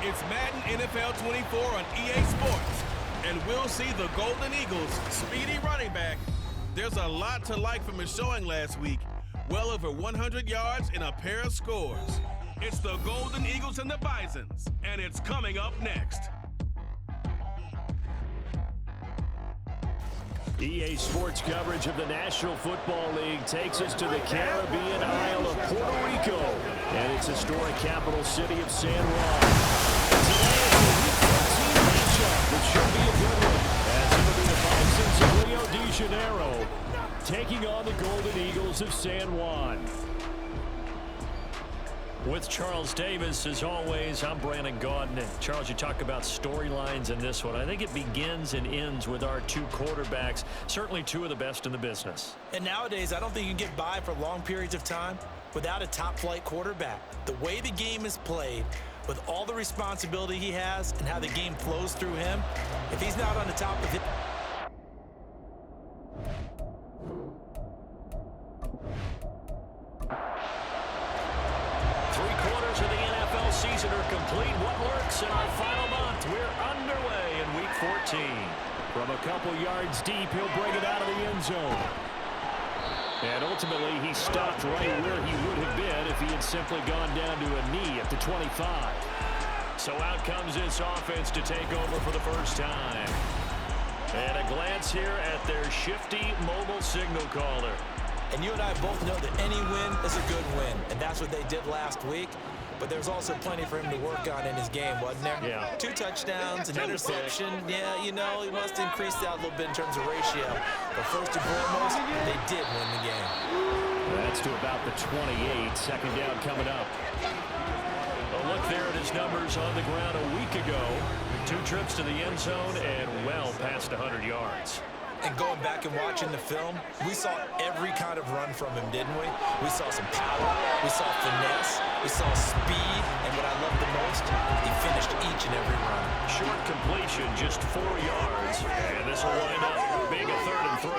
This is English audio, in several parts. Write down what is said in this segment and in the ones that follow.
It's Madden NFL 24 on EA Sports. And we'll see the Golden Eagles' speedy running back. There's a lot to like from his showing last week. Well over 100 yards and a pair of scores. It's the Golden Eagles and the Bisons, and it's coming up next. EA Sports coverage of the National Football League takes us to the Caribbean Isle of Puerto Rico and its historic capital city of San Juan. Today is a Week 14 matchup, which should be a good one, as it'll be the Bisons of Rio de Janeiro taking on the Golden Eagles of San Juan. With Charles Davis, as always, I'm Brandon Gaudin. And Charles, you talk about storylines in this one. I think it begins and ends with our two quarterbacks, certainly two of the best in the business. And nowadays, I don't think you can get by for long periods of time without a top-flight quarterback. The way the game is played, with all the responsibility he has and how the game flows through him, if he's not on the top of it. Season are complete. What lurks in our final month? We're underway in Week 14. From a couple yards deep, he'll bring it out of the end zone. And ultimately, he stopped right where he would have been if he had simply gone down to a knee at the 25. So out comes this offense to take over for the first time. And a glance here at their shifty mobile signal caller. And you and I both know that any win is a good win. And that's what they did last week. But there's also plenty for him to work on in his game, wasn't there? Yeah. 2 touchdowns, an interception. Yeah, you know, he must increase that a little bit in terms of ratio. But first and foremost, they did win the game. That's to about the 28. Second down coming up. A look there at his numbers on the ground a week ago. 2 trips to the end zone and well past 100 yards. And going back and watching the film, we saw every kind of run from him, didn't we? We saw some power, we saw finesse, we saw speed, and what I love the most, he finished each and every run. Short completion, just 4 yards, and this will wind up being a 3rd and 3.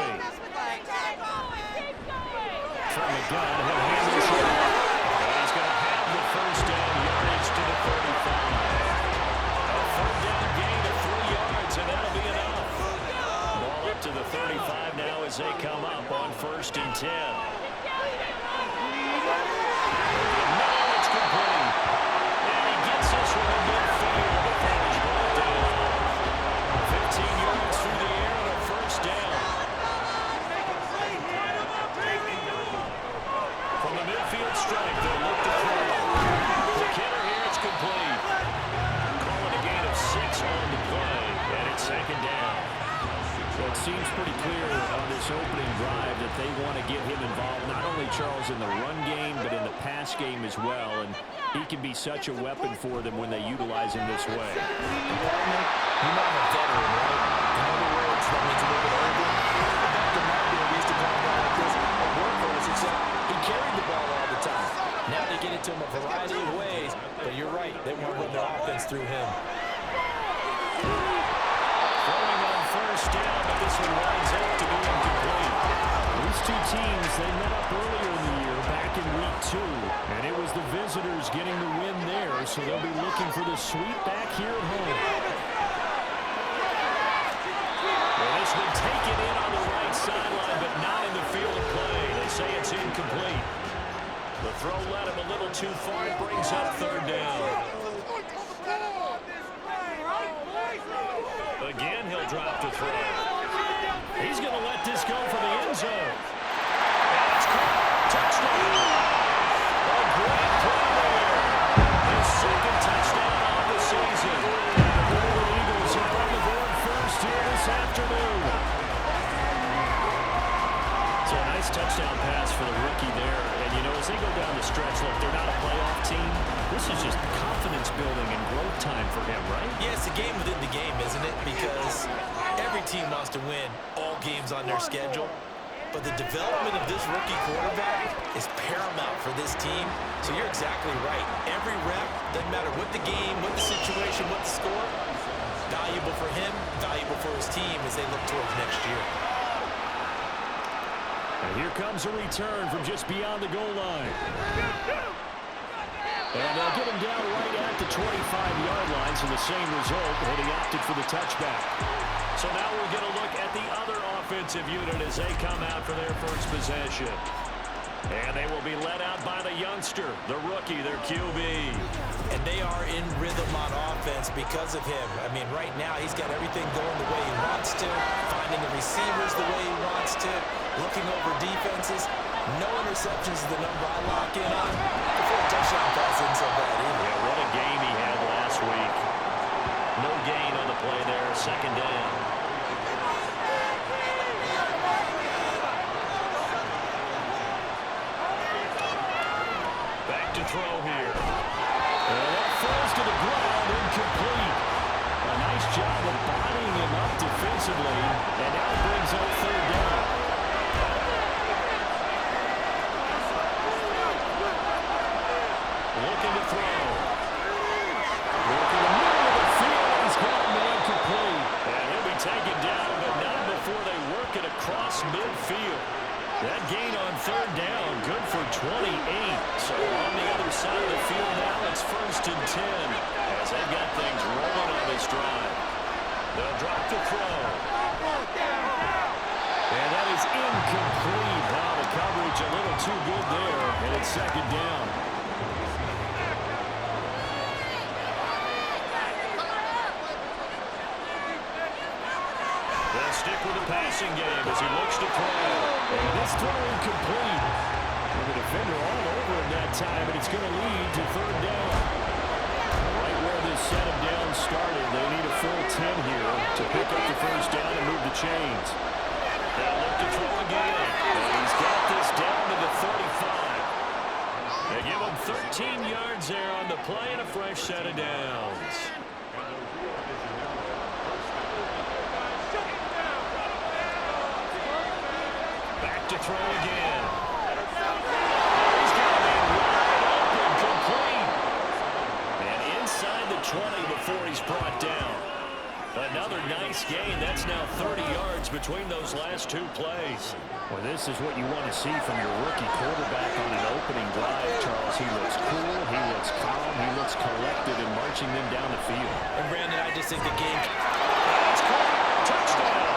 From the gun, he'll hand this off. He's going to have the first down yardage to the 35. A 3rd down gain of 3 yards, and that'll be enough. To the 35 now as they come up on 1st and 10. Now it's complete. And he gets this one in midfield before he's brought down. 15 yards through the air and a 1st down. From the midfield strike, they'll look to throw. The kicker here, it's complete. Calling a gain of 6 on the play, and it's 2nd down. Well, it seems pretty clear on this opening drive that they want to get him involved, not only, Charles, in the run game, but in the pass game as well. And he can be such a weapon for them when they utilize him this way. You're not a veteran, right? In other words, that means a little bit older. Back in my day, we used to call him like this, a workhorse, except he carried the ball all the time. Now they get it to him a variety of ways, but you're right, they want to run their offense through him. First down, but this one winds up to be incomplete. These two teams, they met up earlier in the year, back in Week 2, and it was the visitors getting the win there, so they'll be looking for the sweep back here at home. Well, this one taken in on the right sideline, but not in the field of play. They say it's incomplete. The throw led him a little too far. It brings up 3rd down. Again, he'll drop to throw. He's going to let this go for the end zone. And it's caught. Touchdown. A great play there. His 2nd touchdown of the season. The Golden Eagles are on the board first here this afternoon. So a nice touchdown pass for the rookie there. And, you know, as they go down the stretch, look, they're not a playoff team. This is just confidence building and growth time for him, right? Yeah, it's a game within the game, isn't it? Because every team wants to win all games on their schedule. But the development of this rookie quarterback is paramount for this team. So you're exactly right. Every rep, doesn't matter what the game, what the situation, what the score, valuable for him, valuable for his team as they look towards next year. And here comes a return from just beyond the goal line. And they'll get him down right at the 25-yard line, so the same result, but he opted for the touchback. So now we're going to look at the other offensive unit as they come out for their first possession. And they will be led out by the youngster, the rookie, their QB. And they are in rhythm on offense because of him. I mean, right now, he's got everything going the way he wants to, finding the receivers the way he wants to, looking over defenses. No interceptions is the number I lock in on. Before a touchdown pass isn't so bad either. Yeah, what a game he had last week. No gain on the play there, second down. Back to throw here. And that falls to the ground, incomplete. A nice job of bodying him up defensively, and now it brings up third down. Looking to throw. Looking in the middle of the field, and he's got man complete. And he'll be taken down, but not before they work it across midfield. That gain on third down, good for 28. So on the other side of the field now, it's 1st and 10 as they've got things rolling on this drive. They'll drop the throw. And that is incomplete. Now the coverage a little too good there, and it's second down. They'll stick with the passing game as he looks to throw. And this throw incomplete. And the defender all over him that time, and it's going to lead to third down. Right where this set of down started, they need a full 10 here to pick up the first down and move the chains. They'll look to throw again. And he's got this down to the 35. They give him 13 yards there on the play and a fresh set of downs. To throw again. He's got a man wide open, complete. And inside the 20 before he's brought down. Another nice gain. That's now 30 yards between those last two plays. Well, this is what you want to see from your rookie quarterback on an opening drive, Charles. He looks cool, he looks calm, he looks collected in marching them down the field. And, Brandon, I just think the game... That's caught. Touchdown.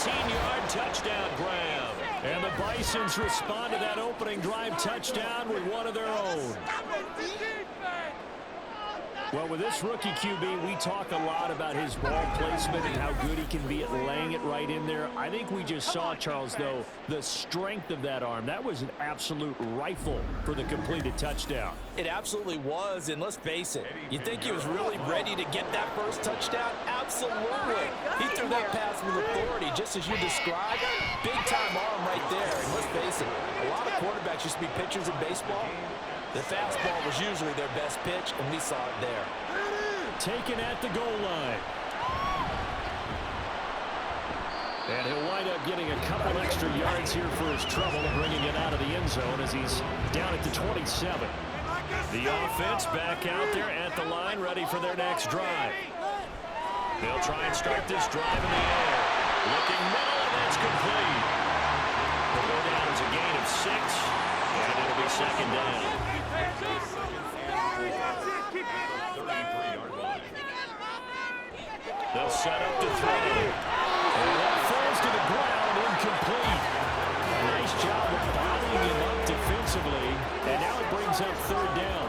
18-yard touchdown grab. And the Bisons respond to that opening drive touchdown with one of their own. Well, with this rookie QB, we talk a lot about his ball placement and how good he can be at laying it right in there. I think we just saw, Charles, though, the strength of that arm. That was an absolute rifle for the completed touchdown. It absolutely was, and let's face it, you think he was really ready to get that first touchdown? Absolutely. He threw that pass with authority, just as you described. Big-time arm right there, and let's face it, a lot of quarterbacks used to be pitchers in baseball. The fastball was usually their best pitch, and we saw it there. Taken at the goal line. And he'll wind up getting a couple extra yards here for his trouble and bringing it out of the end zone as he's down at the 27. The offense back out there at the line, ready for their next drive. They'll try and start this drive in the air. Looking middle, and that's complete. They'll go down as a gain of 6, and it'll be second down. They'll set up to throw. And that falls to the ground, incomplete. Nice job of bodying him up defensively. And now it brings up third down.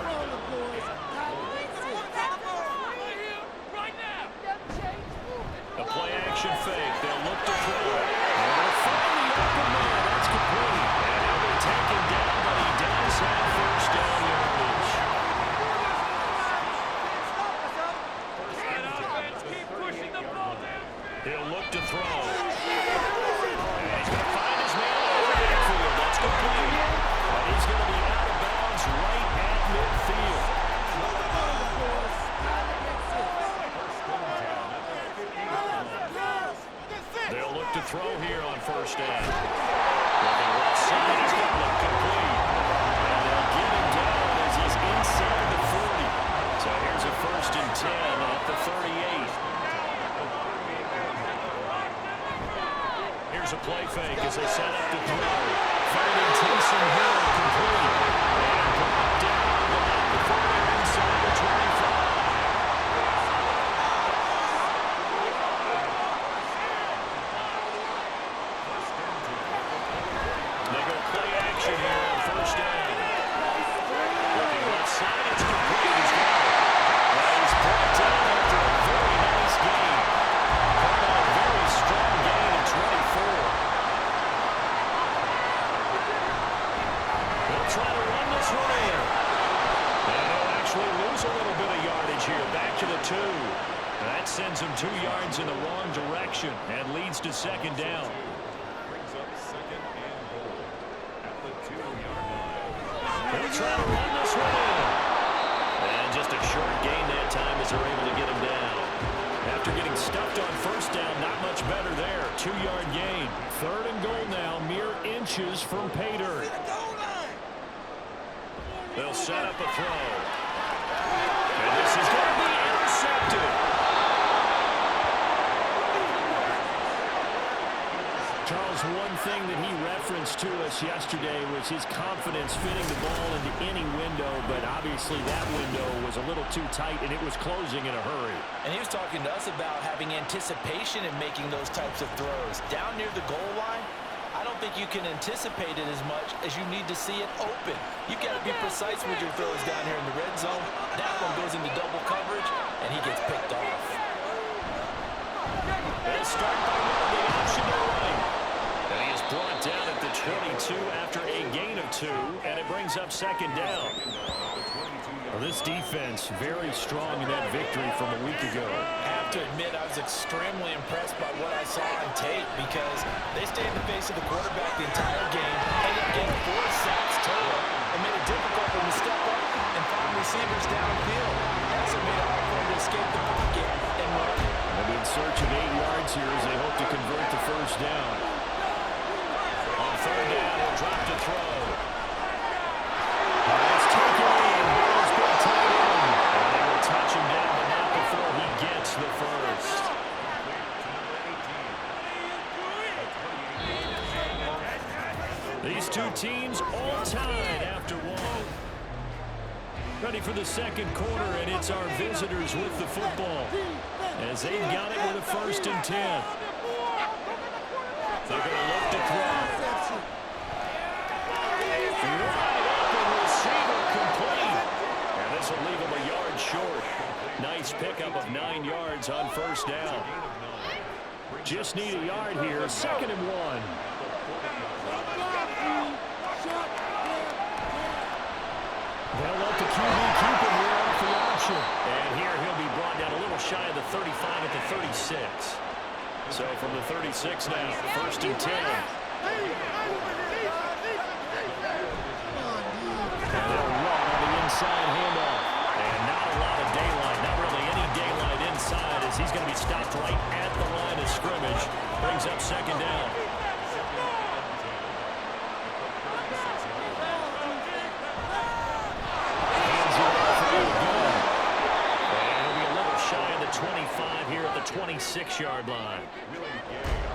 A play-action fake. They'll look to throw. And they'll find the open man. That's complete. And he'll be taken down, but he does have first down yardage. He'll look to throw. And he's going to find his man over the backfield. That's complete. And he's going to be out of bounds right at midfield. They'll look to throw here on first down. Looking left side, he's going to look complete. And they'll get him down as he's inside the 40. So here's a 1st and 10 at the 38. Here's a play fake as they set up to throw. Finding Taysom Hill complete. And brought down, but not before they're inside the 2. That sends him 2 yards in the wrong direction and leads to second down. Brings up second and goal at the 2-yard line. They'll try to run this one in. And just a short gain that time as they're able to get him down. After getting stuffed on first down, not much better there. 2-yard gain. Third and goal now, mere inches from pay dirt. They'll set up a throw. And this is going to be intercepted. Charles, one thing that he referenced to us yesterday was his confidence fitting the ball into any window, but obviously that window was a little too tight, and it was closing in a hurry. And he was talking to us about having anticipation in making those types of throws. Down near the goal line, I don't think you can anticipate it as much as you need to see it open. You've got to be precise with your throws down here in the red zone. That one goes into double coverage, and he gets picked off. They'll start by running the option to right. And he is brought down at the 22 after a gain of 2, and it brings up second down. Well, this defense very strong in that victory from a week ago. I have to admit, I was extremely impressed by what I saw on tape because they stayed in the face of the quarterback the entire game, ended up getting 4 sacks total, and made it difficult for him to step up and find receivers downfield. Also made it hard for him to escape the pocket and run. They'll be in search of 8 yards here as they hope to convert the first down. On third down, he'll drop to throw. It's taken in. Ball's been tied in. And they will touch him down, but not before he gets the first. These two teams all tied after 1. Ready for the second quarter, and it's our visitors with the football as they've got it with a 1st and 10. They're going to look to throw. Wide open receiver complete. And this will leave him a yard short. Nice pickup of 9 yards on first down. Just need a yard here. 2nd and 1. They'll let the QB keep him here off the option. And here he'll be brought down a little shy of the 35 at the 36. So from the 36 now, 1st and 10. And they'll run on the inside handoff. And not a lot of daylight, not really any daylight inside as he's going to be stopped right at the line of scrimmage. Brings up second down. Hands it off for the gun. And he'll be a little shy of the 25 here at the 26-yard line.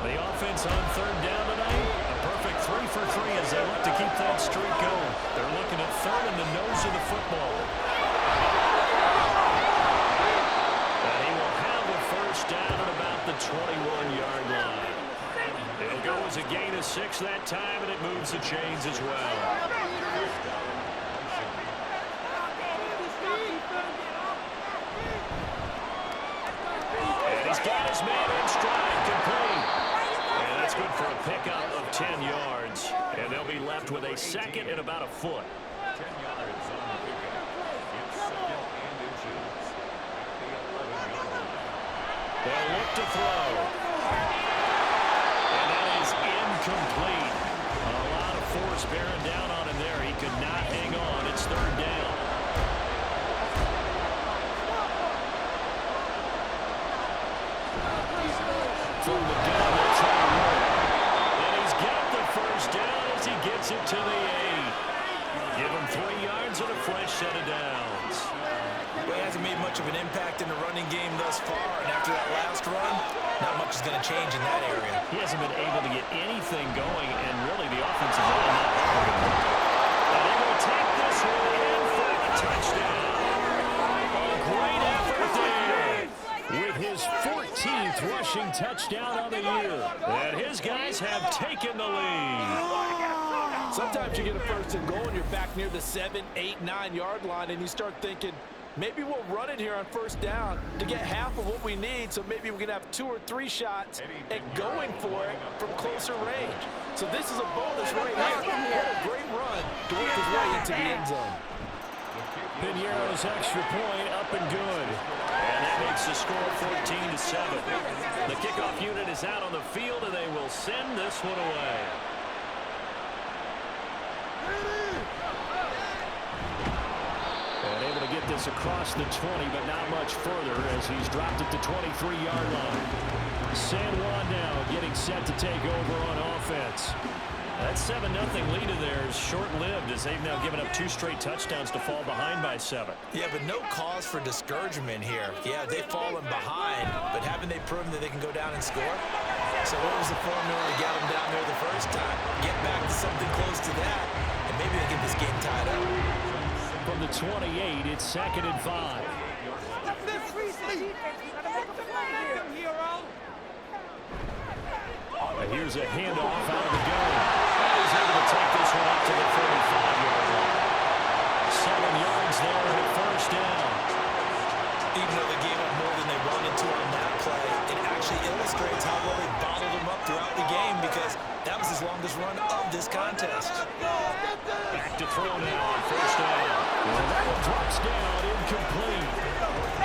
The offense on third down tonight, a perfect 3 for 3 as they look to keep that streak going. They're looking at third in the nose of the football. And he will have a first down at about the 21-yard line. It'll go as a gain of 6 that time, and it moves the chains as well. And he's got his man in stride, complete. And that's good for a pickup of 10 yards. And they'll be left with a 2nd and about a foot. 10 yards on the pickup. It's 2nd and inches at the 11-yard line. They'll look to throw. And that is incomplete. A lot of force bearing down on him there. He could not hang on. It's third down. From the gun, they'll try to run. And he's got the first down as he gets it to the 8. Give him 3 yards and a fresh set of downs. Well, he hasn't made much of an impact in the running game thus far, and after that last run, not much is going to change in that area. He hasn't been able to get anything going, and really the offensive line not helping him. And they will take this one in for a touchdown. A great effort there with his 14th rushing touchdown on the year. And his guys have taken the lead. Sometimes you get a 1st and goal and you're back near the 7, 8, 9-yard line, and you start thinking, maybe we'll run it here on first down to get half of what we need, so maybe we can have 2 or 3 shots at going for it from closer range. So this is a bonus right here. What a great run to work his way into the end zone. Piñeiro's extra point up and good. And that makes the score 14-7. The kickoff unit is out on the field, and they will send this one away. And able to get this across the 20, but not much further as he's dropped it to 23-yard line. San Juan now getting set to take over on offense. That 7-0 lead in there is short-lived as they've now given up 2 straight touchdowns to fall behind by 7. Yeah, but no cause for discouragement here. Yeah, they've fallen behind, but haven't they proven that they can go down and score? So what was the formula to get them down there the first time? Get back to something close to that, and maybe they get this game tied up. From the 28, it's 2nd and 5. And here's a handoff out of the gun. He's able to take this one up to the 45-yard line. 7 yards there and a first down. Even though they gave up more than they wanted to on that play, it actually illustrates how well they bottled them up throughout the game because that was his longest run of this contest. Back to throw now on first down. And that one drops down, incomplete.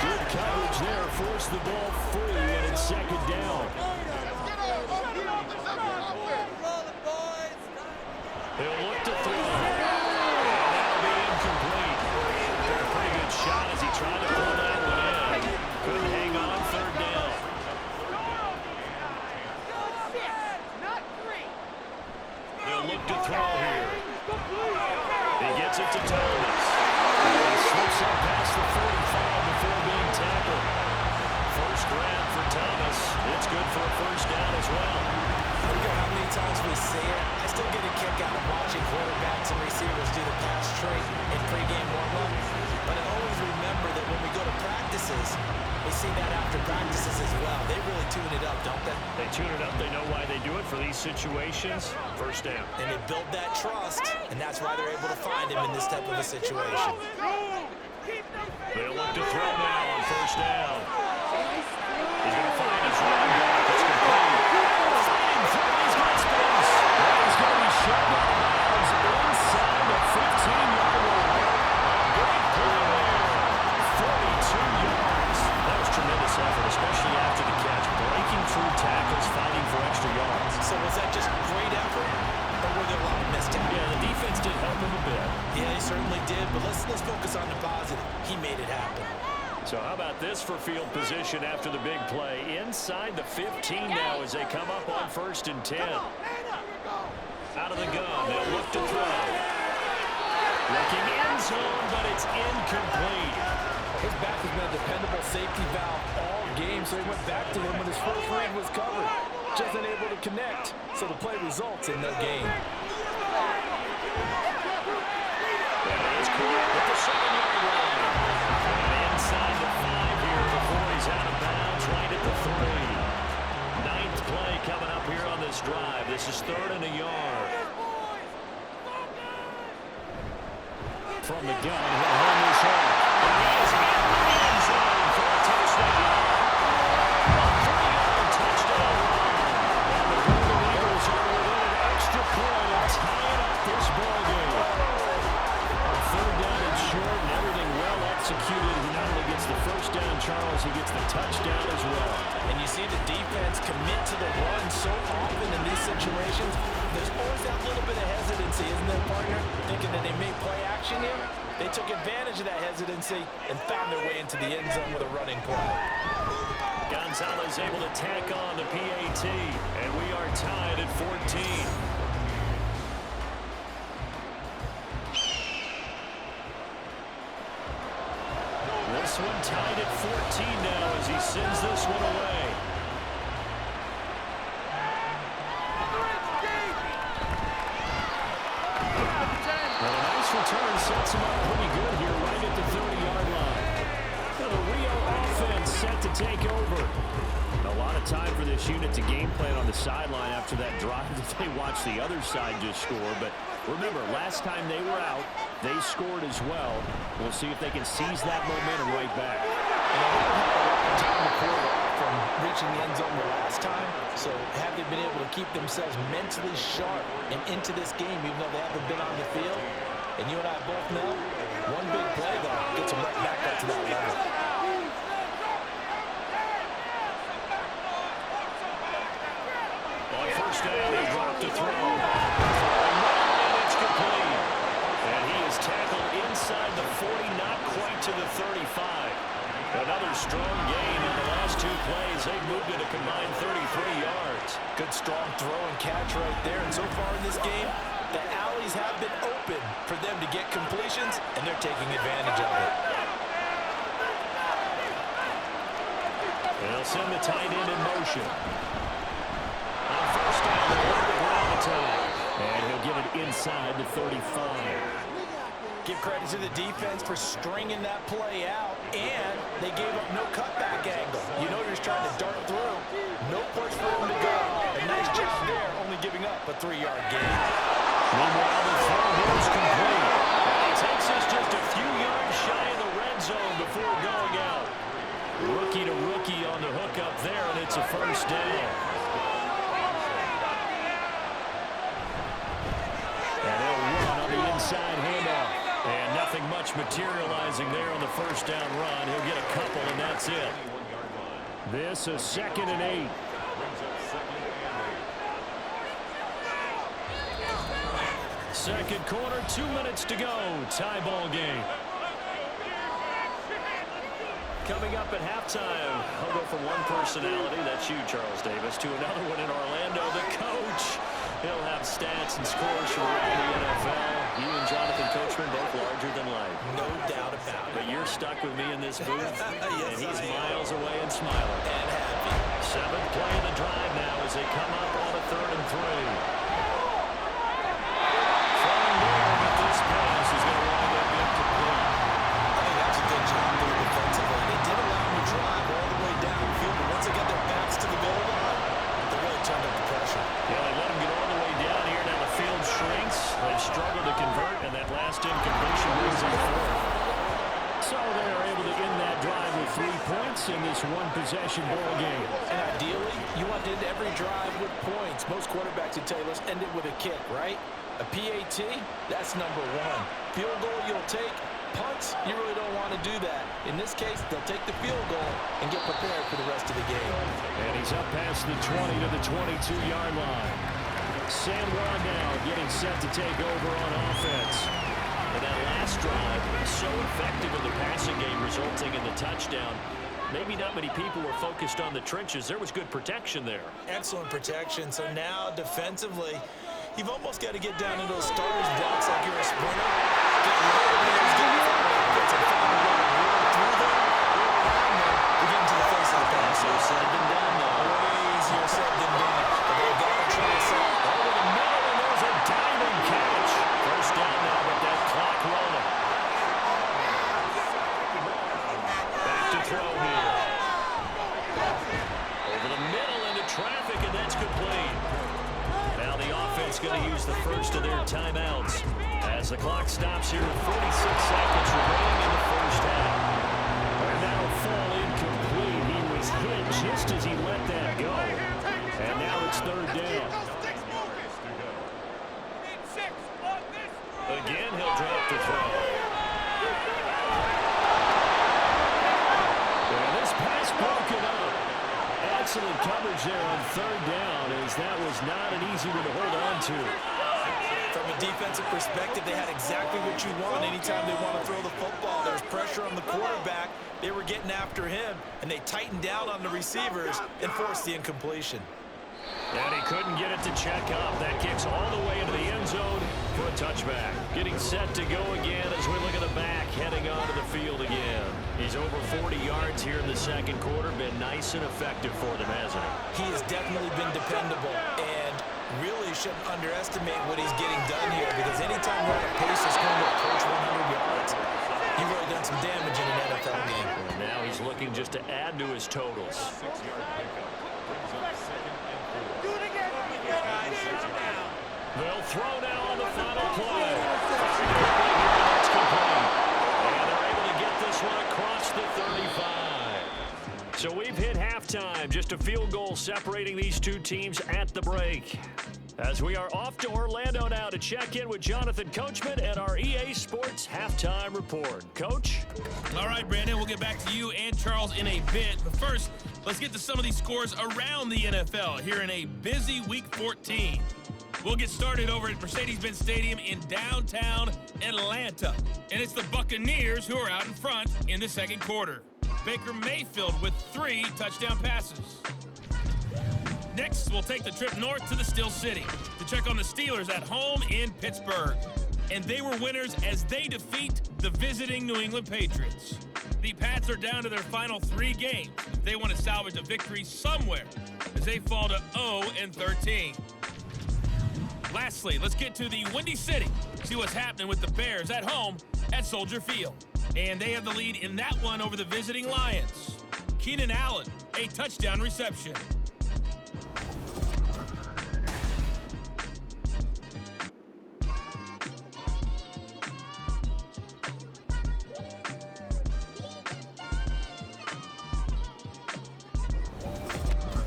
Good coverage there, forced the ball free, and it's 2nd down. He'll look to throw. And that'll be incomplete. A pretty good shot as he tried to pull that one in. Couldn't hang on 3rd down. He'll look to throw here. He gets it to Thomas. He slips up past the 45 before being tackled. First grab for Thomas. It's good for a first down as well. I don't care how many times we see it, I still get a kick out of watching quarterbacks and receivers do the pass trait in pregame warm-up. But I always remember that when we go to practices, we see that after practices as well. They really tune it up, don't they? They tune it up. They know why they do it for these situations. First down. And they build that trust, and that's why they're able to find him in this type of a situation. They'll look to throw now on first down. He's going to find his running back. It's complete. Fighting through, he's got space. He's going to be shut out of bounds inside the 15-yard line. Great play there. 42 yards. That was tremendous effort, especially after the catch. Breaking through tackles, fighting for extra yards. So was that just great effort, or were there a lot of missed tackles? Yeah, the defense did help him a bit. Yeah, he certainly did, but let's focus on the positive. He made it happen. So how about this for field position after the big play? Inside the 15 now as they come up on 1st and 10. Out of the gun, they'll look to throw. Looking end zone, but it's incomplete. His back has been a dependable safety valve all game, so he went back to him when his first read was covered. Just unable to connect, so the play results in no gain. That is correct at the 7-yard line. And inside the 5 here before he's out of bounds, right at the 3. 9th play coming up here on this drive. This is 3rd and a yard. From the gun, he'll hold his head. He's in the end zone for a touchdown. A 3-yard touchdown run. And the Golden Eagles are within an extra point of tying up this ballgame. On 3rd down and short, and everything well executed. He not only gets the first down, Charles, he gets the touchdown as well. And you see the defense commit to the run so often in these situations. There's always that little bit of hesitancy, isn't there, partner? Thinking that they may play action here. They took advantage of that hesitancy and found their way into the end zone with a running play. Gonzalez able to tack on the PAT, and we are tied at 14. This one tied at 14 now as he sends this one away. Well, a nice return sets him up pretty good here right at the 30-yard line. And the Rio offense set to take over. A lot of time for this unit to game plan on the sideline after that drive that they watched the other side just score. But remember, last time they were out, they scored as well. We'll see if they can seize that momentum right back. Time from reaching the end zone the last time, so have they been able to keep themselves mentally sharp and into this game even though they haven't been on the field? And you and I both know One big play, though, gets him right back up to that level. On first down, he dropped a throw. And it's complete. And he is tackled inside the 40, not quite to the 35. Another strong gain on the last two plays. They've moved it a combined 33 yards. Good strong throw and catch right there. And so far in this game, the alleys have been open for them to get completions, and they're taking advantage of it. They'll send the tight end in motion. On first down, they'll run the ground attack. And he'll get it inside the 35. Give credit to the defense for stringing that play out, and they gave up no cutback angle. You know you're trying to dart through. No place for him to go. A nice job there, only giving up a 3-yard gain. Meanwhile, the throw here is complete. And he takes us just a few yards shy of the red zone before going out. Rookie to rookie on the hook up there, and it's a first down. And they'll run on the inside handoff. And nothing much materializing there on the first down run. He'll get a couple, and that's it. This is 2nd and 8. Second quarter, 2 minutes to go. Tie ball game. Coming up at halftime, I'll go from one personality, that's you, Charles Davis, to another one in Orlando, the coach. He'll have stats and scores from around the NFL. You and Jonathan Coachman both larger than life. No doubt about it. But you're stuck with me in this booth, Yes, and he's I am. miles away and smiling. And happy. 7th play of the drive now as they come up on a 3rd and 3. Throwing there, but this pass is going to wind up incomplete. I think that's a good job there defensively. They did allow them to drive all the way downfield, but once they got their backs to the goal line, they really turned up the pressure. Yeah, they let them get all the way down here. Now the field shrinks. They've struggled to convert, and that last incompletion brings them forward. So they are able to end that drive with 3 points in this one-possession ball game. And ideally, you want to end every drive with points. Most quarterbacks would tell you, let's end it with a kick, right? A PAT, that's number 1. Field goal you'll take. Punts, you really don't want to do that. In this case, they'll take the field goal and get prepared for the rest of the game. And he's up past the 20 to the 22-yard line. Samuel now getting set to take over on offense. And that last drive was so effective in the passing game, resulting in the touchdown. Maybe not many people were focused on the trenches. There was good protection there. Excellent protection. So now defensively, you've almost got to get down into those starters blocks like you're a sprinter. Get rid of those defense and find a way to roll through them, roll around them, to get into the face of the pass. Easier said than done, though. Way easier said than done. But they've got to try something. Over the middle, and there's a diving catch. First down now with that clock rolling. Back to throw here. Over the middle into traffic, and that's complete. Now the offense going to use the first of their timeouts as the clock stops here with 46 seconds remaining in the first half. And that'll fall incomplete. He was hit just as he let that go. And now it's 3rd down. Again, he'll drop the throw. And this pass broken up. Excellent coverage there on 3rd down, as that was not an easy one to hold on to. From a defensive perspective, they had exactly what you want anytime they want to throw the football. There was pressure on the quarterback. They were getting after him, and they tightened down on the receivers and forced the incompletion. And he couldn't get it to check up. That kicks all the way into the end zone for a touchback. Getting set to go again as we look at the back, heading onto the field again. He's over 40 yards here in the second quarter. Been nice and effective for them, hasn't he? He has definitely been dependable, and really shouldn't underestimate what he's getting done here, because anytime you're at a pace that's going to approach 100 yards, you've really done some damage in an NFL game. And now he's looking just to add to his totals. They'll throw now on the final play. That's complete. And they're able to get this one across the 35. So we've hit halftime. Just a field goal separating these two teams at the break. As we are off to Orlando now to check in with Jonathan Coachman and our EA Sports Halftime Report. Coach? All right, Brandon, we'll get back to you and Charles in a bit. But first, let's get to some of these scores around the NFL here in a busy Week 14. We'll get started over at Mercedes-Benz Stadium in downtown Atlanta. And it's the Buccaneers who are out in front in the second quarter. Baker Mayfield with 3 touchdown passes. Next, we'll take the trip north to the Steel City to check on the Steelers at home in Pittsburgh. And they were winners as they defeat the visiting New England Patriots. The Pats are down to their final 3 games. They want to salvage a victory somewhere as they fall to 0-13. Lastly, let's get to the Windy City, see what's happening with the Bears at home at Soldier Field. And they have the lead in that one over the visiting Lions. Keenan Allen, a touchdown reception.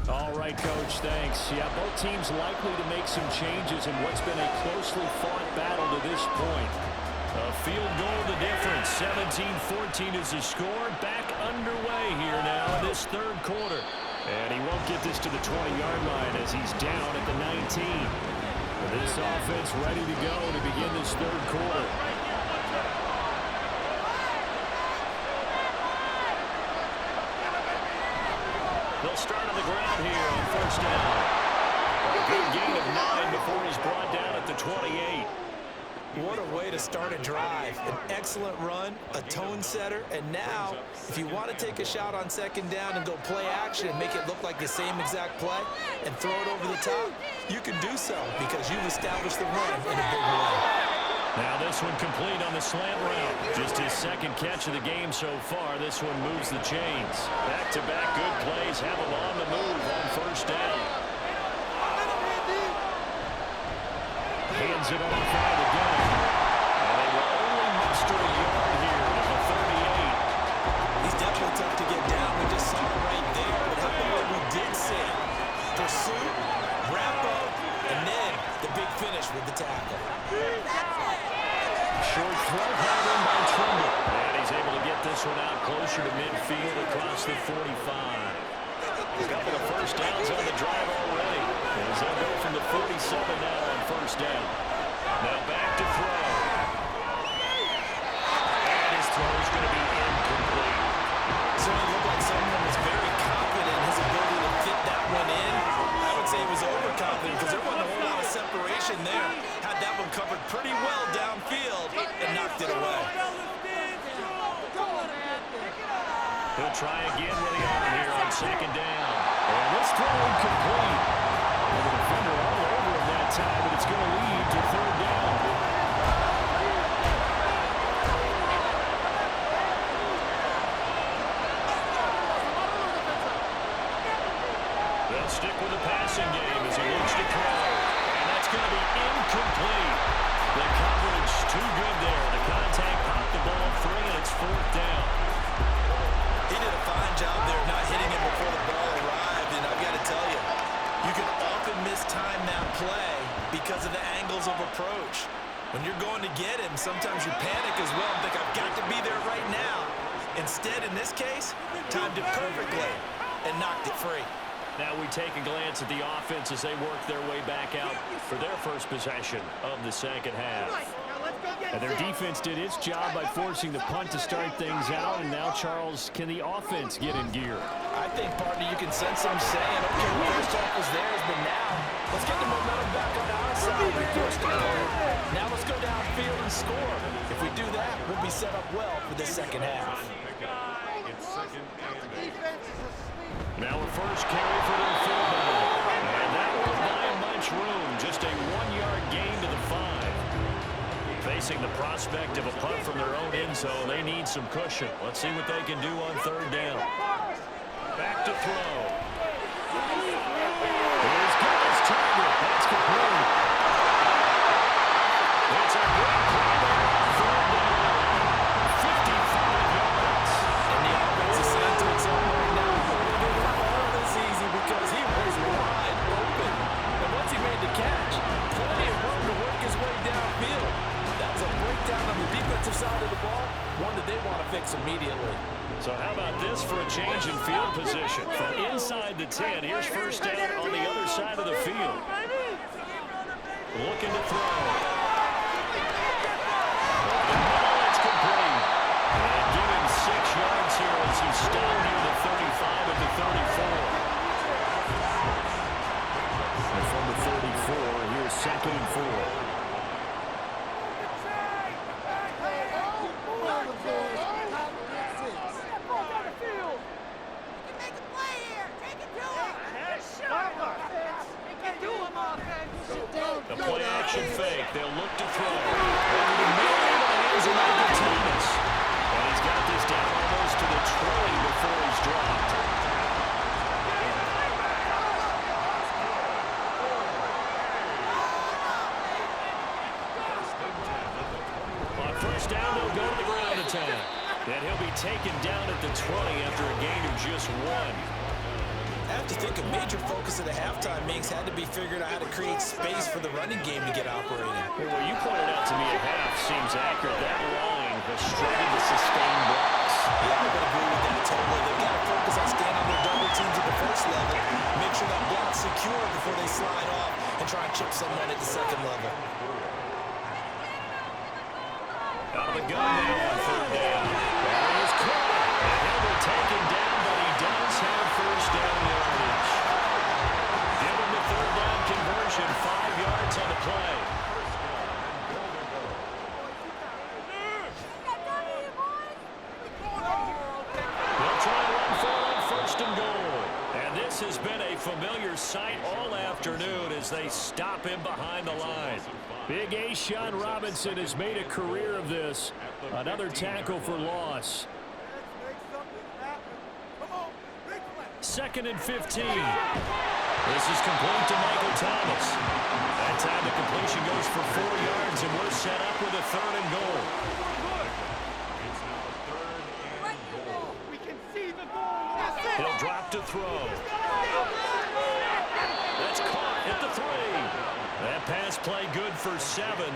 All right, Coach, thanks. Yeah, both teams likely to make some changes in what's been a closely fought battle to this point. A field goal the difference. 17-14 is the score. Back underway here now in this third quarter. And he won't get this to the 20-yard line as he's down at the 19. This offense ready to go to begin this third quarter. They'll start on the ground here on first down. A good gain of 9 before he's brought down at the 28. What a way to start a drive. An excellent run, a tone setter, and now, if you want to take a shot on second down and go play action and make it look like the same exact play and throw it over the top, you can do so because you've established the run in a big way. Now this one complete on the slant route. Just his second catch of the game so far. This one moves the chains. Back-to-back good plays have him on the move on first down. Hands it off out of the gun. And they will only muster a yard here at the 38. He's definitely tough to get down. We just saw it right there. But how about what we did see? Pursuit, wrap up, and then the big finish with the tackle. Short throw held in by Trimble. And he's able to get this one out closer to midfield across the 45. A couple of first downs on the drive already. As they'll go from the 47 now on first down. Now back to throw. And his throw is going to be incomplete. Certainly looked like someone was very confident in his ability to fit that one in. I would say he was overconfident because there wasn't a whole lot of separation there. Had that one covered pretty well downfield and knocked it away. He'll try again with the arm here on second down. And this throw incomplete. The defender all over him that time, but it's going to lead to third down. They'll stick with the passing game as he looks to throw. And that's going to be incomplete. The coverage too good there. The contact popped the ball free, and it's fourth down. He did a fine job there not hitting him before the ball arrived, and I've got to tell you, you can often mistime that play because of the angles of approach. When you're going to get him, sometimes you panic as well and think, I've got to be there right now. Instead, in this case, timed it perfectly and knocked it free. Now we take a glance at the offense as they work their way back out for their first possession of the second half. And their defense did its job by forcing the punt to start things out. And now, Charles, can the offense get in gear? I think, partner, you can sense them saying, okay, the first half was theirs, but now let's get the momentum back on our side. We forced it forward. Now let's go downfield and score. If we do that, we'll be set up well for the second half. Now a first carry for their fullback. And that won't buy him much room. Just a 1-yard gain to the 5. Facing the prospect of a punt from their own end zone, they need some cushion. Let's see what they can do on third down. Back to throw. Here's Gillis target. That's complete. It's a great play there. Third down. 55 yards. And the offense is saying to itself right now, we're going to do all this easy because he was wide open. And once he made the catch, ball, one that they want to fix immediately. So how about this for a change in field position? From inside the 10, here's first down on the other side of the field. Looking to throw. It's complete. And give him 6 yards here as he's stopped near the 35 at the 34. And from the 34, here's 2nd and 4. The play action fake. They'll look to throw. Over the middle into the hands of Michael Thomas. And he's got this down almost to the 20 before he's dropped. On first down, they'll go to the ground attack. And he'll be taken down at the 20 after a gain of just 1. I have to think a major focus of the halftime makes had to be figuring out how to create space for the running game to get operating. Well, what you pointed out to me at half seems accurate. That line has struggled to sustain blocks. Yeah, I would agree with that totally. They've got to focus on staying on their double teams at the first level, make sure that block's secure before they slide off and try and chip someone at the second level. Out of the gun now on third down. That is caught. And he'll be taken down, but he does have first down yardage. Give him the third down conversion, 5 yards on the play. They'll try and run forward, first and goal. And this has been a familiar sight all afternoon as they stop him behind the line. Big A'Shawn Robinson has made a career of this. Another tackle for loss. 2nd and 15. This is complete to Michael Thomas. That time the completion goes for 4 yards, and we're set up with a 3rd and goal. He'll drop to throw. That's caught at the 3. That pass play good for 7,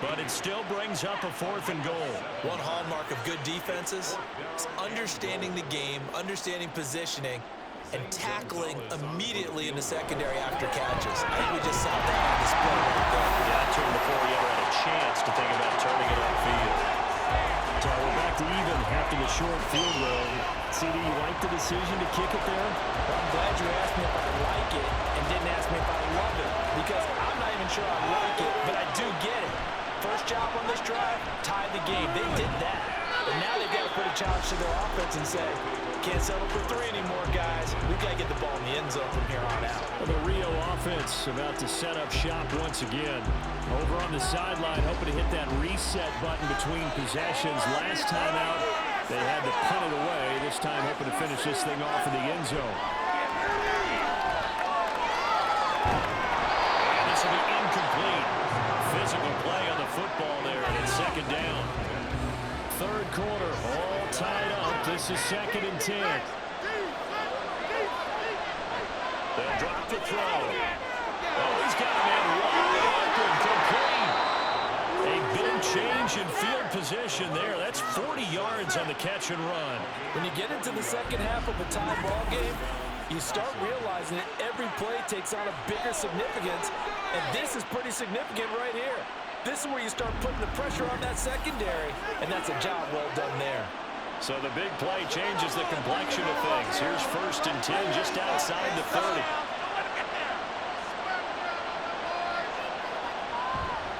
but it still brings up a 4th and goal. One hallmark of good defenses is understanding the game, understanding positioning, and tackling immediately in the secondary after catches. I think we just saw that on display right there. Yeah, that turned before he ever had a chance to think about turning it upfield. So we're back to even after the short field goal. CD, you like the decision to kick it there? Well, I'm glad you asked me if I like it and didn't ask me if I love it, because I'm not even sure I like it, but I do get it. First job on this drive, tie the game. They did that. But now they've got to put a challenge to their offense and say, can't settle for 3 anymore, guys. We've got to get the ball in the end zone from here on out. Well, the Rio offense about to set up shop once again. Over on the sideline, hoping to hit that reset button between possessions. Last time out, they had to punt it away. This time, hoping to finish this thing off in the end zone. And this will be incomplete. Physical play on the football there, and it's 2nd down. 3rd quarter, all tied up. This is 2nd and 10. They'll drop the throw. Oh, he's got a man wide open, complete. A big change in field position there. That's 40 yards on the catch and run. When you get into the second half of a tie ball game, you start realizing that every play takes on a bigger significance, and this is pretty significant right here. This is where you start putting the pressure on that secondary, and that's a job well done there. So the big play changes the complexion of things. Here's 1st and 10 just outside the 30.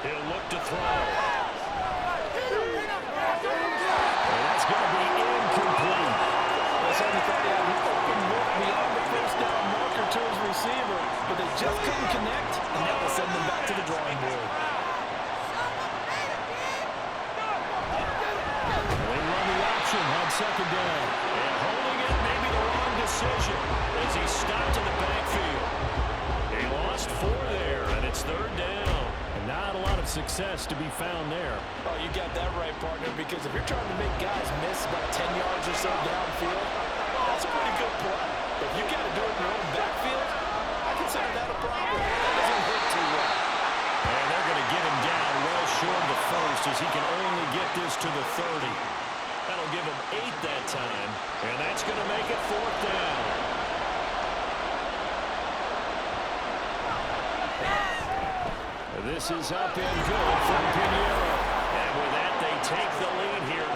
He'll look to throw. And that's going to be incomplete. Well, somebody thought he had an open look beyond the first down marker to his receiver, but they just couldn't connect, and that will send them back to the drawing board. On 2nd down. And holding it, maybe the wrong decision as he stopped in the backfield. He lost 4 there, and it's 3rd down. And not a lot of success to be found there. Oh, you got that right, partner, because if you're trying to make guys miss about 10 yards or so downfield, that's a pretty good play. But if you got to do it in your own backfield, I consider that a problem. That doesn't hit too well. And they're going to get him down well short of the 1st first as he can only get this to the 30. That'll give him 8 that time, and that's going to make it 4th down. This is up and good from Pinheiro. And with that, they take the lead here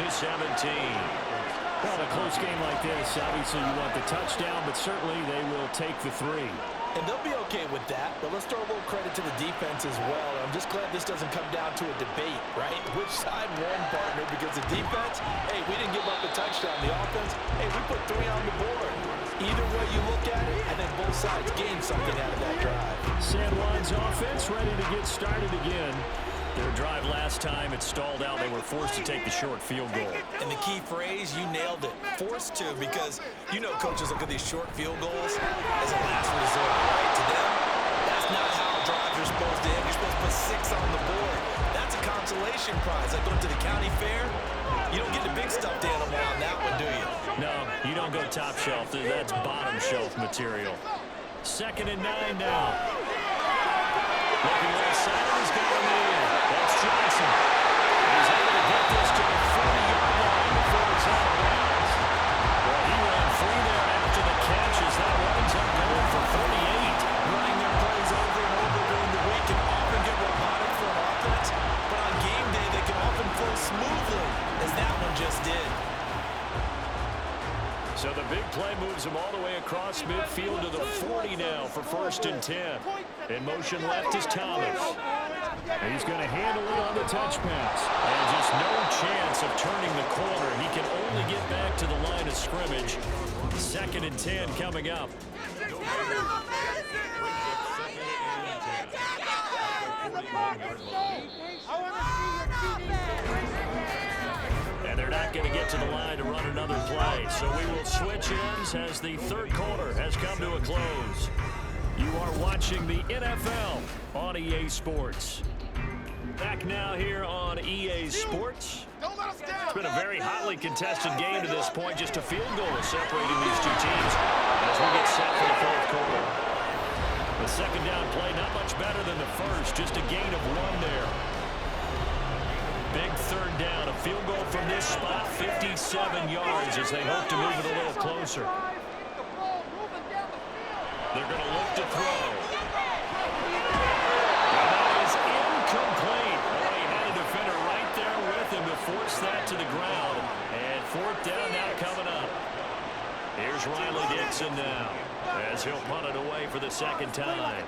20-17. Well, in a close game like this, obviously you want the touchdown, but certainly they will take the 3. And they'll be okay with that, but let's throw a little credit to the defense as well. I'm just glad this doesn't come down to a debate, right? Which side won, partner? Because the defense, hey, we didn't give up a touchdown. The offense, hey, we put 3 on the board. Either way you look at it, I think both sides gained something out of that drive. San Juan's offense ready to get started again. Their drive last time, it stalled out. They were forced to take the short field goal. And the key phrase, you nailed it. Forced to, because you know coaches look at these short field goals as a last resort, right? To them, that's not how drives are supposed to end. You're supposed to put 6 on the board. That's a consolation prize. Like going to the county fair, you don't get the big stuffed animal on that one, do you? No, you don't go top shelf. That's bottom shelf material. 2nd and 9 now. Looking left side, he's got him in. That's Johnson. He's able to get this to the 40-yard line before it's out of bounds. Well, he ran free there after the catch as that winds up going for 48. Running their plays over and over during the week can often get robotic for an offense, but on game day they can often flow smoothly, as that one just did. So the big play moves him all the way across midfield to the 40 now for 1st and 10. In motion left is Thomas. He's going to handle it on the touch pass. And just no chance of turning the corner. He can only get back to the line of scrimmage. 2nd and 10 coming up. And they're not going to get to the line to run another play. So we will switch ends as the 3rd quarter has come to a close. You are watching the NFL on EA Sports. Back now here on EA Sports. It's been a very hotly contested game to this point. Just a field goal separating these two teams as we get set for the 4th quarter. The 2nd down play not much better than the first. Just a gain of 1 there. Big 3rd down. A field goal from this spot, 57 yards as they hope to move it a little closer. They're going to look to throw. And that is incomplete. Oh, he had a defender right there with him to force that to the ground. And 4th down now coming up. Here's Riley Dixon now as he'll punt it away for the 2nd time.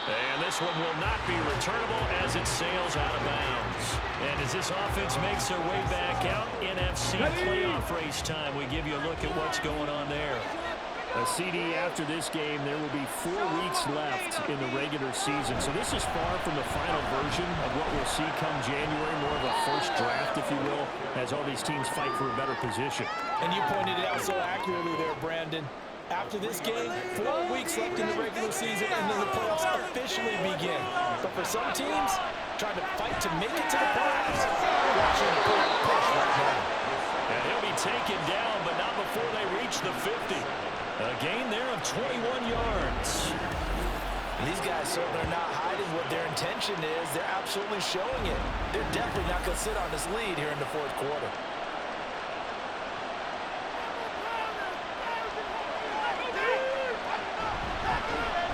And this one will not be returnable as it sails out of bounds. And as this offense makes their way back out, NFC playoff race time, we give you a look at what's going on there. A CD after this game, there will be 4 weeks left in the regular season. So this is far from the final version of what we'll see come January, more of a first draft, if you will, as all these teams fight for a better position. And you pointed it out so accurately there, Brandon. After this game, 4 weeks left in the regular season, and then the playoffs officially begin. But for some teams, trying to fight to make it to the playoffs, watching the push right now. And he'll be taken down, but not before they reach the 50. A gain there of 21 yards. These guys certainly are not hiding what their intention is. They're absolutely showing it. They're definitely not going to sit on this lead here in the 4th quarter.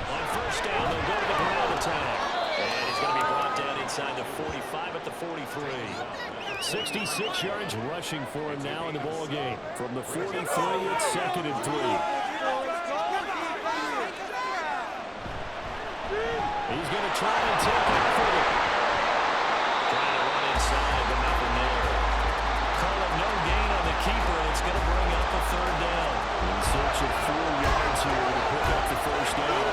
On 1st down, they'll go to the ground attack. And he's going to be brought down inside the 45 at the 43. 66 yards rushing for him now in the ball game. From the 43, it's 2nd and 3. He's going to try and take off with it. Trying to run inside, but nothing there. Call it no gain on the keeper, and it's going to bring up a 3rd down. In search of 4 yards here to pick up the 1st down.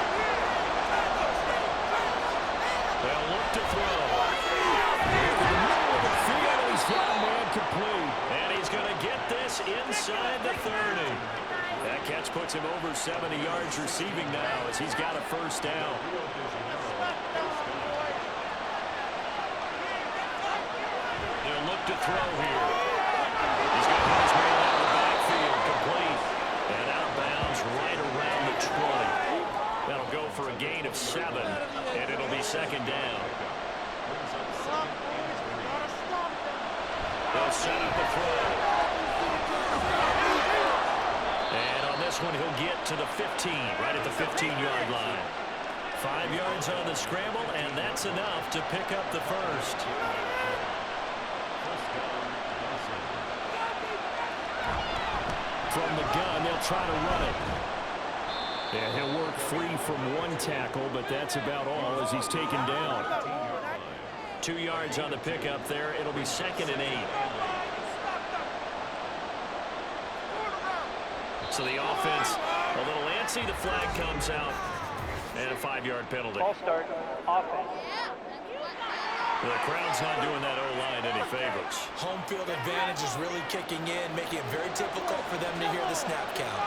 They'll look to throw. In the middle of the field, he's got man complete. And he's going to get this inside the 30. That catch puts him over 70 yards receiving now as he's got a 1st down. They'll look to throw here. He's got his man out of the backfield, complete. And out of bounds right around the 20. That'll go for a gain of of 7, and it'll be second down. They'll set up the throw. And on this one, he'll get to the 15, right at the 15-yard line. 5 yards on the scramble, and that's enough to pick up the first. From the gun, they'll try to run it. And he'll work free from one tackle, but that's about all as he's taken down. 2 yards on the pickup there. It'll be second and 8. So the offense a little antsy. The flag comes out. And a 5-yard penalty. Ball start. Offense. The crowd's not doing that O-line any favors. Home field advantage is really kicking in, making it very difficult for them to hear the snap count.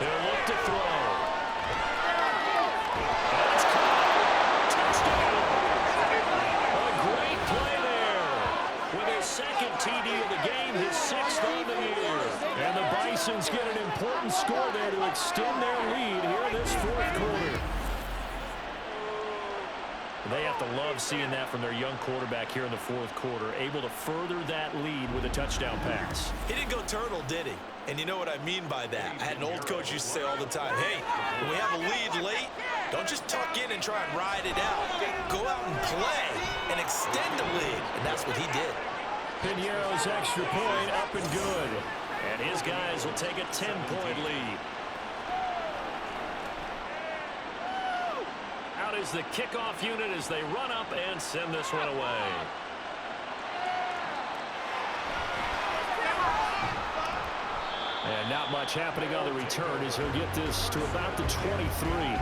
They'll look to throw. That's caught. Touchdown. A great play there. With his second TD of the game, his 6th on the year. And the Bisons get an important score there to extend their lead here this 4th quarter. They have to love seeing that from their young quarterback here in the 4th quarter, able to further that lead with a touchdown pass. He didn't go turtle, did he? And you know what I mean by that. I had an old coach used to say all the time, hey, when we have a lead late, don't just tuck in and try and ride it out. Go out and play and extend the lead. And that's what he did. Piñeiro's extra point up and good. And his guys will take a 10-point lead. Out is the kickoff unit as they run up and send this one away. And not much happening on the return as he'll get this to about the 23.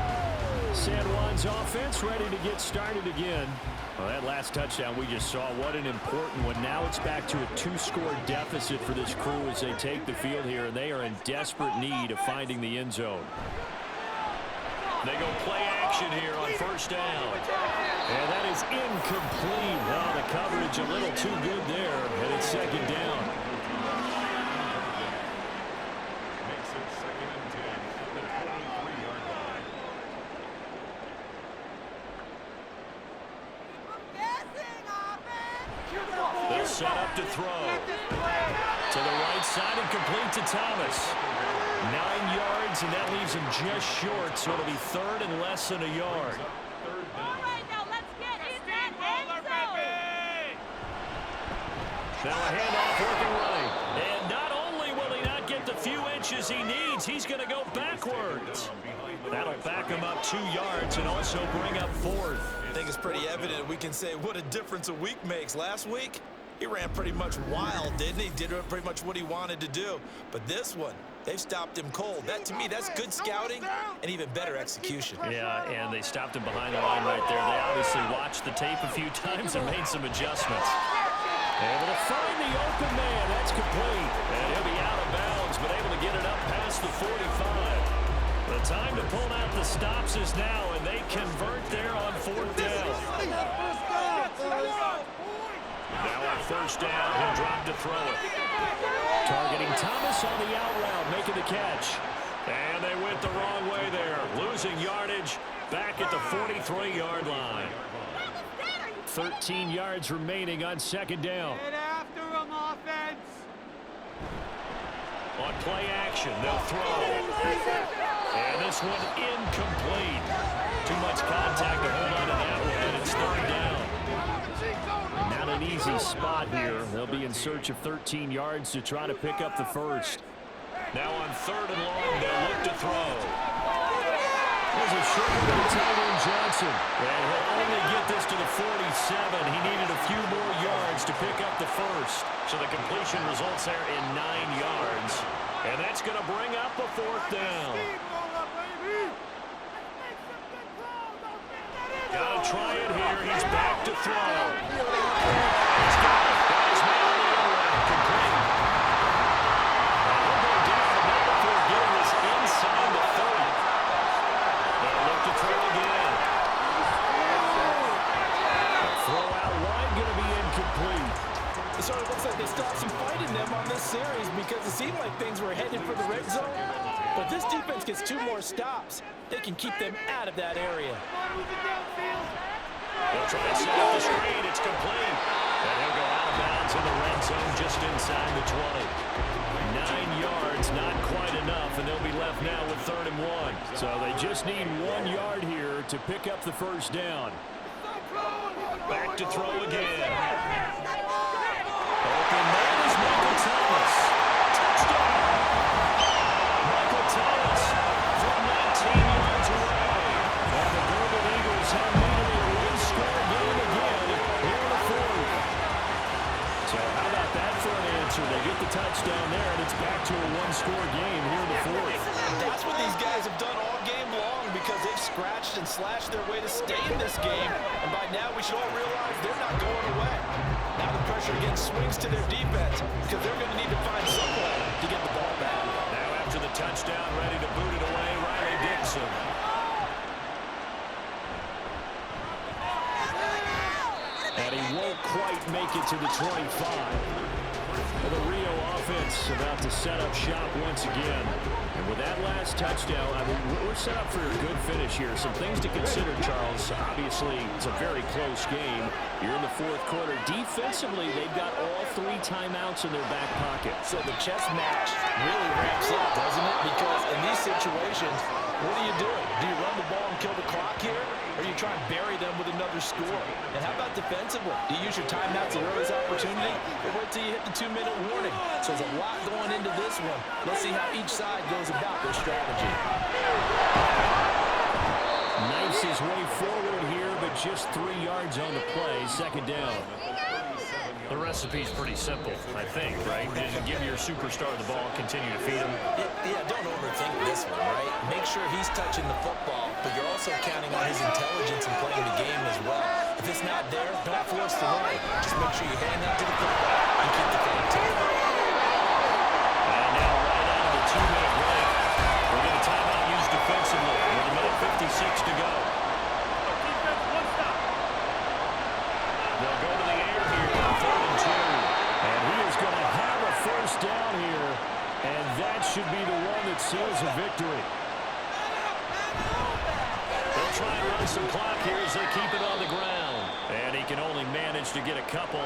San Juan's offense ready to get started again. Well, that last touchdown we just saw, what an important one. Now it's back to a 2-score deficit for this crew as they take the field here, and they are in desperate need of finding the end zone. They go play action here on first down. And that is incomplete. Oh, the coverage a little too good there, and it's second down. Makes it second and 10 at the 23-yard line. They'll set up to throw. To the right side and complete to Thomas. 9 yards, and that leaves him just short, so it'll be 3rd and less than a yard. Now a handoff working right. And not only will he not get the few inches he needs, he's going to go backwards. That'll back him up 2 yards and also bring up 4th. I think it's pretty evident we can say what a difference a week makes. Last week, he ran pretty much wild, didn't he? Did pretty much what he wanted to do. But this one, they've stopped him cold. That, to me, that's good scouting and even better execution. Yeah, and they stopped him behind the line right there. They obviously watched the tape a few times and made some adjustments. Able to find the open man. That's complete. And he'll be out of bounds, but able to get it up past the 45. The time to pull out the stops is now, and they convert there on 4th down. Now on first down, he'll drop to throw it. Targeting Thomas on the out route, making the catch. And they went the wrong way there. Losing yardage back at the 43-yard line. 13 yards remaining on second down. Get after him, offense. On play action, they'll throw. And this one incomplete. Too much contact to hold on to that one, and it's 3rd down. Not an easy spot here. They'll be in search of 13 yards to try to pick up the first. Now on 3rd and long, they'll look to throw. There's a short one to Tyron Johnson. And he'll only get this to the 47. He needed a few more yards to pick up the first. So the completion results there in 9 yards. And that's going to bring up a 4th down. Got to try it here. He's back to throw. He's got it. Got his man on the other end. Complete. And he'll go down now before getting this inside the 30. They'll look to throw again. Throw out wide, going to be incomplete. So it looks like they stopped some fighting them on this series because it seemed like things were headed for the red zone. But this defense gets 2 more stops. They can keep them out of that area. They'll try to set up the screen. It's complete. And he'll go out of bounds in the red zone just inside the 20. 9 yards, not quite enough, and they'll be left now with 3rd and 1. So they just need 1 yard here to pick up the first down. Back to throw again. Open man is Michael Thomas. Touchdown. Michael Thomas from 19 yards away. And the Golden Eagles have nearly a one-score game again here in the 4th. So how about that for an answer? They get the touchdown there, and it's back to a one-score game here in the 4th. That's what these guys have done all game long because they've scratched and slashed their way to stay in this game. And by now, we should all realize they're not going away. Now the pressure again swings to their defense because they're going to need to find some way to get the ball back. Now after the touchdown, ready to boot it away, Riley Dixon. And he won't quite make it to the 25. Well, the Rio offense about to set up shop once again. And with that last touchdown, I mean, we're set up for a good finish here. Some things to consider, Charles. Obviously, it's a very close game. You're in the 4th quarter. Defensively, they've got all 3 timeouts in their back pocket. So the chess match really ramps up, doesn't it? Because in these situations, what are you doing? Do you run the ball and kill the clock here? Or do you try and bury them with another score? And how about defensively? Do you use your timeouts at earliest opportunity? Or wait till you hit the 2-minute warning? So there's a lot going into this one. Let's see how each side goes about their strategy. Knifes his way forward here, but just 3 yards on the play. 2nd down. The recipe's pretty simple, I think, right? Just give your superstar the ball, continue to feed him. Yeah, don't overthink this one, right? Make sure he's touching the football, but you're also counting on his intelligence in playing the game as well. If it's not there, don't force the run. Just make sure you hand out to the football and keep the clock ticking. And now right out of the 2-minute break, we're going to timeout used defensively with a minute 56 to go. They'll go to the air here on 3rd and 2. And he is going to have a first down here. And that should be the one that seals a victory. They'll try and run some clock here as they keep it on the ground. And he can only manage to get a couple.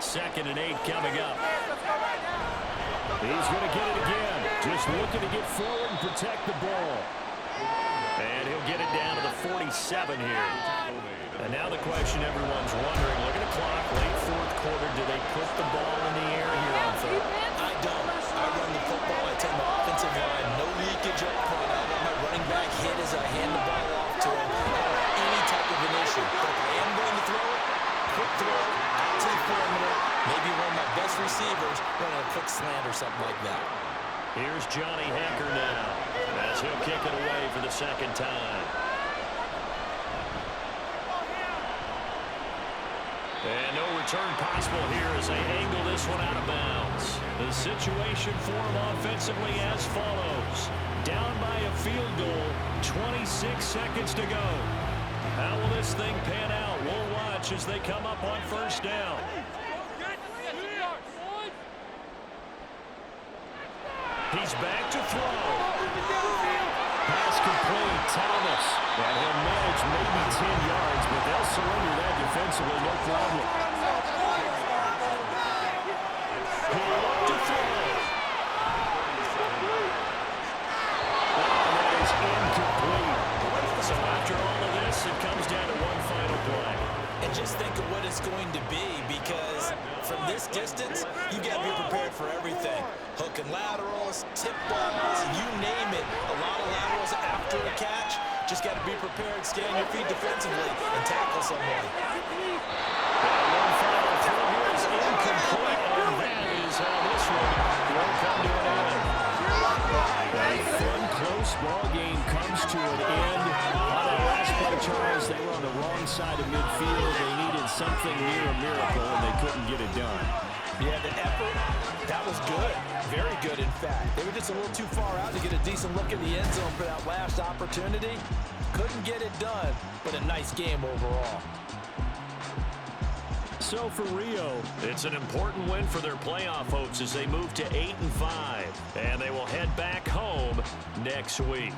2nd and 8 coming up. He's going to get it again. Just looking to get forward and protect the ball. And he'll get it down to the 47 here. And now the question everyone's wondering, look at the clock, late 4th quarter, do they put the ball in the air here on 3rd? I don't. I run the football. I tell my offensive line, no leakage up front. I let my running back hit as I hand the ball off to him. Any type of an issue. But if I am going to throw it, quick throw, out to the perimeter, maybe one of my best receivers running a quick slant or something like that. Here's Johnny Hacker now as he'll kick it away for the 2nd time. And no return possible here as they angle this one out of bounds. The situation for them offensively as follows. Down by a field goal, 26 seconds to go. How will this thing pan out? We'll watch as they come up on 1st down. He's back to throw. Pass complete, Thomas. And he'll manage maybe 10 yards, but they'll surrender that defensively, no problem. He'll look to throw. That is incomplete. So after all of this, it comes down to one final play. And just think of what it's going to be, because from this distance, you got to be prepared for everything. Hook and laterals, tip balls, you name it. A lot of laterals after a catch. Just got to be prepared, stay on your feet defensively, and tackle somebody. One final throw here is incomplete, and that is how this one will come to an end. A fun, close ball game comes to an end. On that last play, Charles, they were on the wrong side of midfield. They needed something near a miracle, and they couldn't get it done. Yeah, the effort, that was good. Very good, in fact. They were just a little too far out to get a decent look in the end zone for that last opportunity. Couldn't get it done, but a nice game overall. so for Rio. It's an important win for their playoff hopes as they move to 8-5. And they will head back home next week.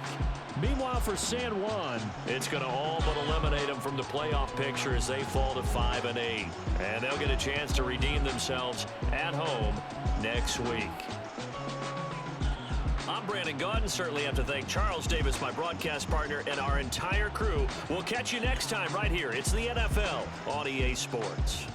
Meanwhile, for San Juan, it's going to all but eliminate them from the playoff picture as they fall to 5-8. And they'll get a chance to redeem themselves at home next week. I'm Brandon Gaudin. Certainly have to thank Charles Davis, my broadcast partner, and our entire crew. We'll catch you next time right here. It's the NFL on EA Sports.